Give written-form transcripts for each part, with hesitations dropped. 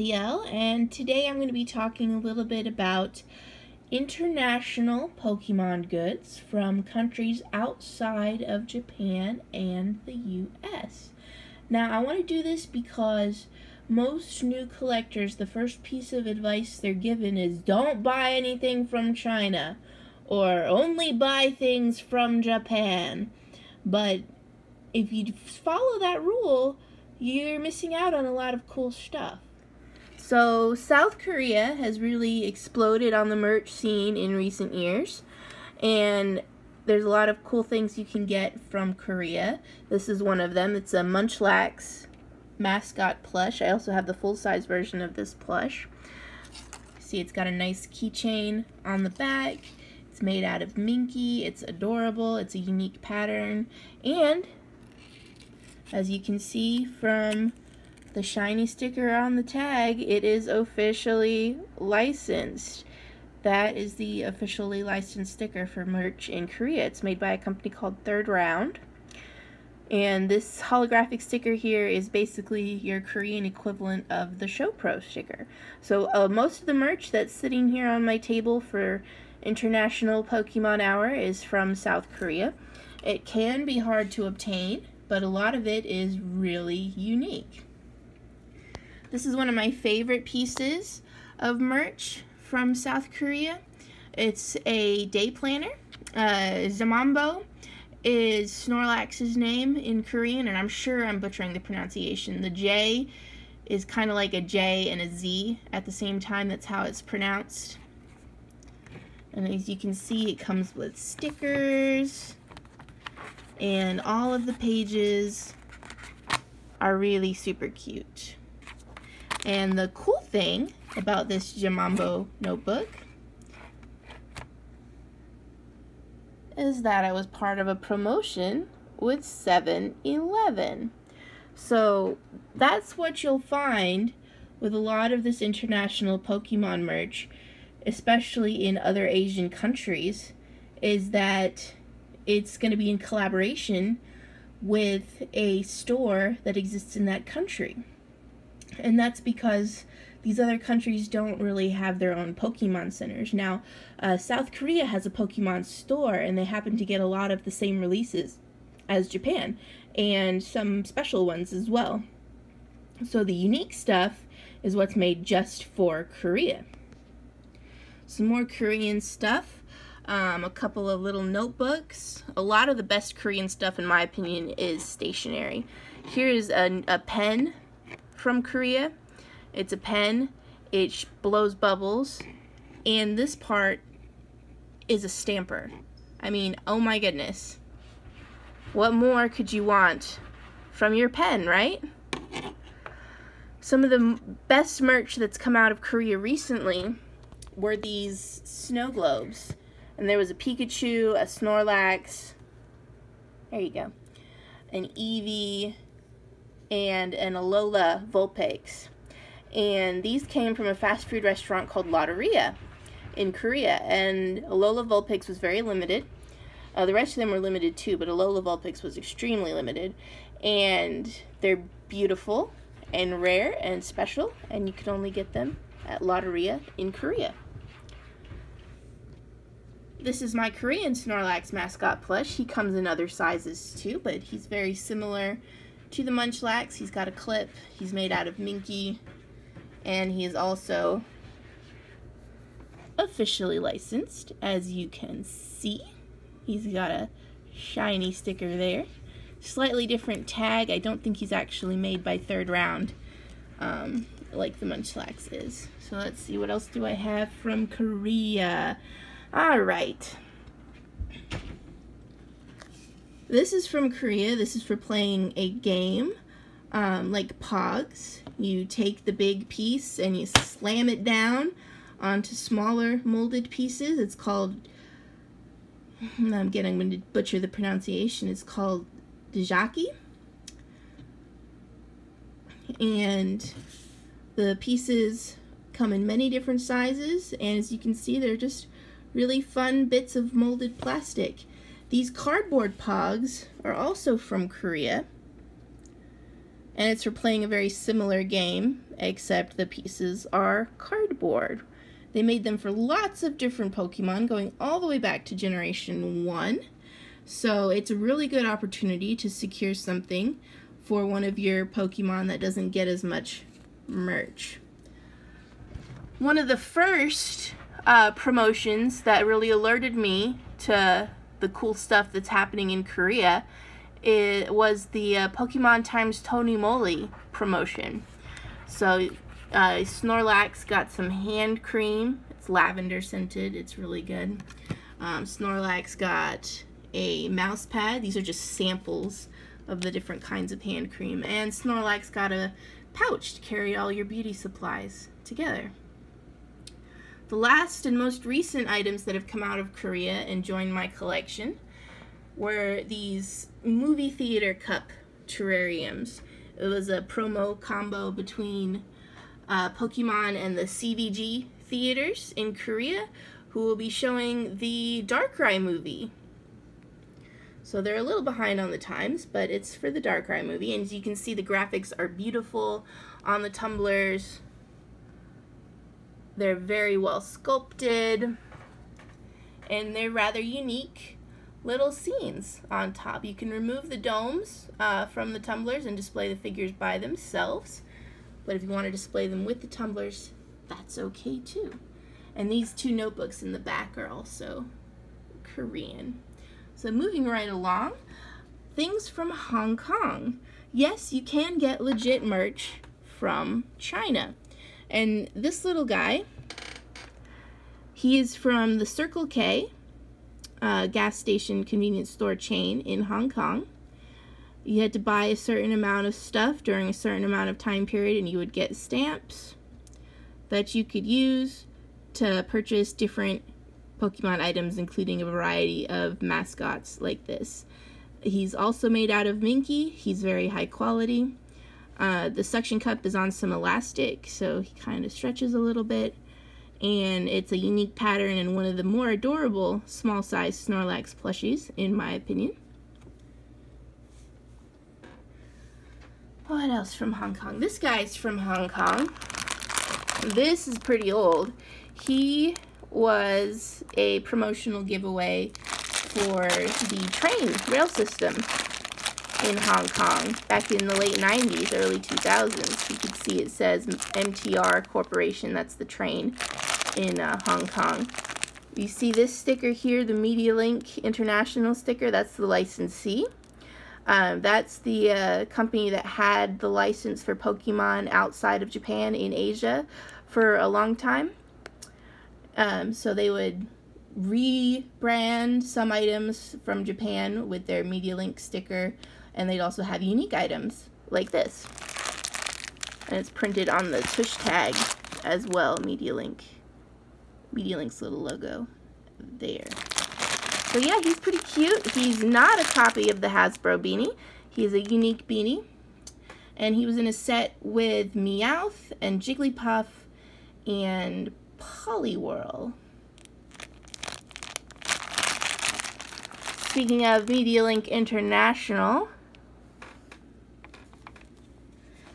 Danielle, and today I'm going to be talking a little bit about international Pokemon goods from countries outside of Japan and the US. Now, I want to do this because most new collectors, the first piece of advice they're given is don't buy anything from China or only buy things from Japan. But if you follow that rule, you're missing out on a lot of cool stuff. So South Korea has really exploded on the merch scene in recent years, and there's a lot of cool things you can get from Korea. This is one of them. It's a Munchlax mascot plush. I also have the full-size version of this plush. See, it's got a nice keychain on the back. It's made out of minky. It's adorable. It's a unique pattern, and as you can see from the shiny sticker on the tag, it is officially licensed. That is the officially licensed sticker for merch in Korea. It's made by a company called Third Round. And this holographic sticker here is basically your Korean equivalent of the Show Pro sticker. So most of the merch that's sitting here on my table for International Pokemon Hour is from South Korea. It can be hard to obtain, but a lot of it is really unique. This is one of my favorite pieces of merch from South Korea. It's a day planner. Zamambo is Snorlax's name in Korean, and I'm sure I'm butchering the pronunciation. The J is kind of like a J and a Z at the same time. That's how it's pronounced. And as you can see, it comes with stickers, and all of the pages are really super cute. And the cool thing about this Jamambo notebook is that I was part of a promotion with 7-Eleven. So that's what you'll find with a lot of this international Pokemon merch, especially in other Asian countries, is that it's going to be in collaboration with a store that exists in that country. And that's because these other countries don't really have their own Pokemon centers. Now, South Korea has a Pokemon store, and they happen to get a lot of the same releases as Japan, and some special ones as well. So the unique stuff is what's made just for Korea. Some more Korean stuff. A couple of little notebooks. A lot of the best Korean stuff, in my opinion, is stationery. Here's a pen from Korea. It's a pen. It blows bubbles. And this part is a stamper. I mean, oh my goodness. What more could you want from your pen, right? Some of the best merch that's come out of Korea recently were these snow globes. And there was a Pikachu, a Snorlax, there you go, an Eevee, and an Alola Vulpix. And these came from a fast food restaurant called Lotteria in Korea. And Alola Vulpix was very limited. The rest of them were limited too, but Alola Vulpix was extremely limited. And they're beautiful and rare and special, and you can only get them at Lotteria in Korea. This is my Korean Snorlax mascot plush. He comes in other sizes too, but he's very similar to the Munchlax. He's got a clip. He's made out of minky, and he is also officially licensed, as you can see. He's got a shiny sticker there. Slightly different tag. I don't think he's actually made by Third Round like the Munchlax is. So let's see, what else do I have from Korea? Alright. This is from Korea. This is for playing a game like Pogs. You take the big piece and you slam it down onto smaller molded pieces. It's called, I'm going to butcher the pronunciation, it's called Dijaki. And the pieces come in many different sizes, and as you can see, they're just really fun bits of molded plastic. These cardboard Pogs are also from Korea, and it's for playing a very similar game, except the pieces are cardboard. They made them for lots of different Pokemon, going all the way back to Generation 1. So it's a really good opportunity to secure something for one of your Pokemon that doesn't get as much merch. One of the first promotions that really alerted me to the cool stuff that's happening in Korea was the Pokemon times Tony Moly promotion. So Snorlax got some hand cream. It's lavender scented. It's really good. Snorlax got a mouse pad. These are just samples of the different kinds of hand cream. And Snorlax got a pouch to carry all your beauty supplies together. The last and most recent items that have come out of Korea and joined my collection were these movie theater cup terrariums. It was a promo combo between Pokemon and the CVG theaters in Korea, who will be showing the Darkrai movie. So they're a little behind on the times, but it's for the Darkrai movie, and as you can see, the graphics are beautiful on the tumblers. They're very well sculpted, and they're rather unique little scenes on top. You can remove the domes from the tumblers and display the figures by themselves, but if you want to display them with the tumblers, that's okay too. And these two notebooks in the back are also Korean. So moving right along, things from Hong Kong. Yes, you can get legit merch from China. And this little guy, he is from the Circle K gas station convenience store chain in Hong Kong. You had to buy a certain amount of stuff during a certain amount of time period, and you would get stamps that you could use to purchase different Pokemon items, including a variety of mascots like this. He's also made out of Minky. He's very high quality. The suction cup is on some elastic, so he kind of stretches a little bit. And it's a unique pattern and one of the more adorable small-size Snorlax plushies, in my opinion. What else from Hong Kong? This guy's from Hong Kong. This is pretty old. He was a promotional giveaway for the train rail system in Hong Kong back in the late 90s, early 2000s. You can see it says MTR Corporation, that's the train in Hong Kong. You see this sticker here, the Media Link International sticker, that's the licensee. That's the company that had the license for Pokemon outside of Japan in Asia for a long time. So they would rebrand some items from Japan with their Media Link sticker, and they'd also have unique items like this. And it's printed on the tush tag as well, Media Link's little logo there. So yeah, he's pretty cute. He's not a copy of the Hasbro beanie. He's a unique beanie. And he was in a set with Meowth and Jigglypuff and Poliwhirl. Speaking of Media Link International,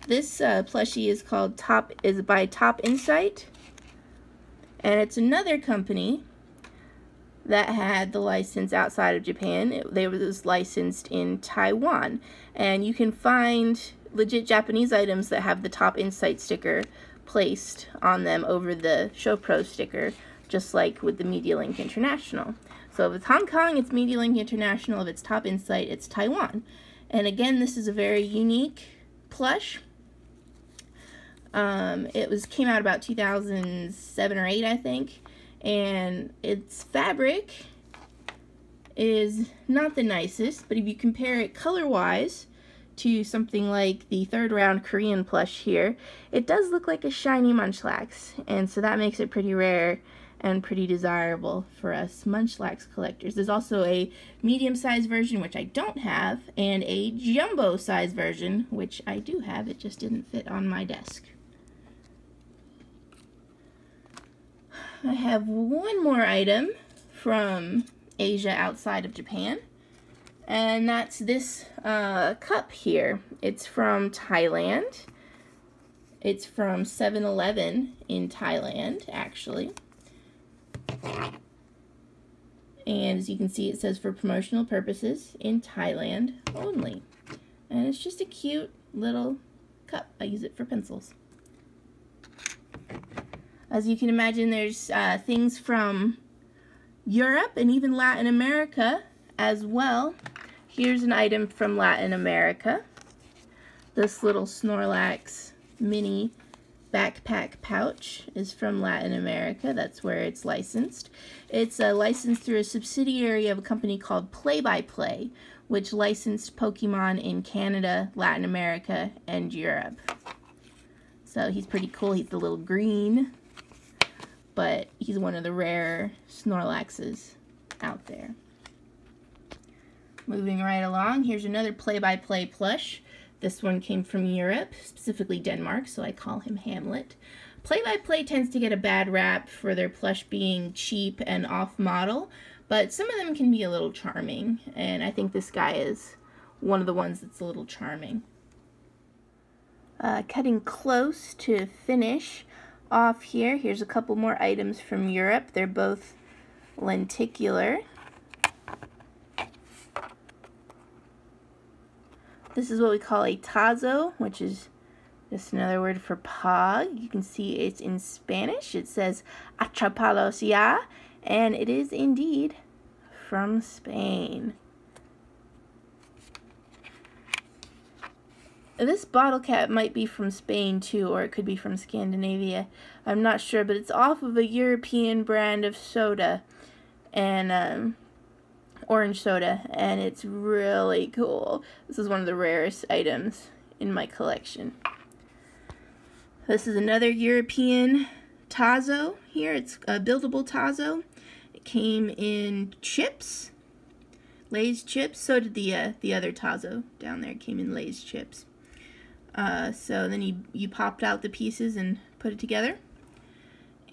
this plushie is called by Top Insight, and it's another company that had the license outside of Japan. They was licensed in Taiwan, and you can find legit Japanese items that have the Top Insight sticker placed on them over the Show Pro sticker, just like with the Media Link International. So if it's Hong Kong, it's Media Link International. If it's Top Insight, it's Taiwan. And again, this is a very unique plush. It came out about 2007 or 8, I think. And its fabric is not the nicest, but if you compare it color-wise to something like the third round Korean plush here, it does look like a shiny Munchlax, and so that makes it pretty rare and pretty desirable for us Munchlax collectors. There's also a medium-sized version, which I don't have, and a jumbo-sized version, which I do have. It just didn't fit on my desk. I have one more item from Asia outside of Japan. And that's this cup here. It's from Thailand. It's from 7-Eleven in Thailand, actually. And as you can see, it says for promotional purposes in Thailand only. And it's just a cute little cup. I use it for pencils. As you can imagine, there's things from Europe and even Latin America as well. Here's an item from Latin America. This little Snorlax mini backpack pouch is from Latin America. That's where it's licensed. It's licensed through a subsidiary of a company called Play-by-Play, which licensed Pokemon in Canada, Latin America, and Europe. So he's pretty cool. He's the little green, but he's one of the rare Snorlaxes out there. Moving right along, here's another Play-by-Play plush. This one came from Europe, specifically Denmark, so I call him Hamlet. Play-by-Play tends to get a bad rap for their plush being cheap and off-model, but some of them can be a little charming, and I think this guy is one of the ones that's a little charming. Cutting close to finish off here, here's a couple more items from Europe. They're both lenticular. This is what we call a tazo, which is just another word for pog. You can see it's in Spanish. It says atrapalos ya, and it is indeed from Spain. This bottle cap might be from Spain too, or it could be from Scandinavia. I'm not sure, but it's off of a European brand of soda, and orange soda, and it's really cool. This is one of the rarest items in my collection. This is another European tazo here. It's a buildable tazo. It came in chips, Lay's chips. So did the other tazo down there. It came in Lay's chips. So then you popped out the pieces and put it together.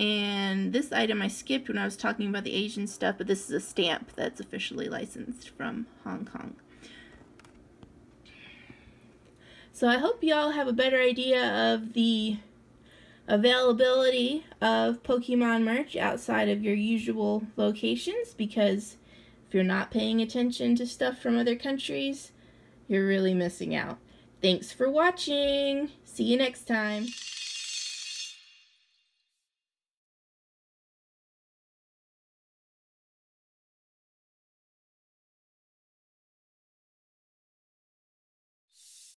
And this item I skipped when I was talking about the Asian stuff, but this is a stamp that's officially licensed from Hong Kong. So I hope y'all have a better idea of the availability of Pokemon merch outside of your usual locations, because if you're not paying attention to stuff from other countries, you're really missing out. Thanks for watching. See you next time.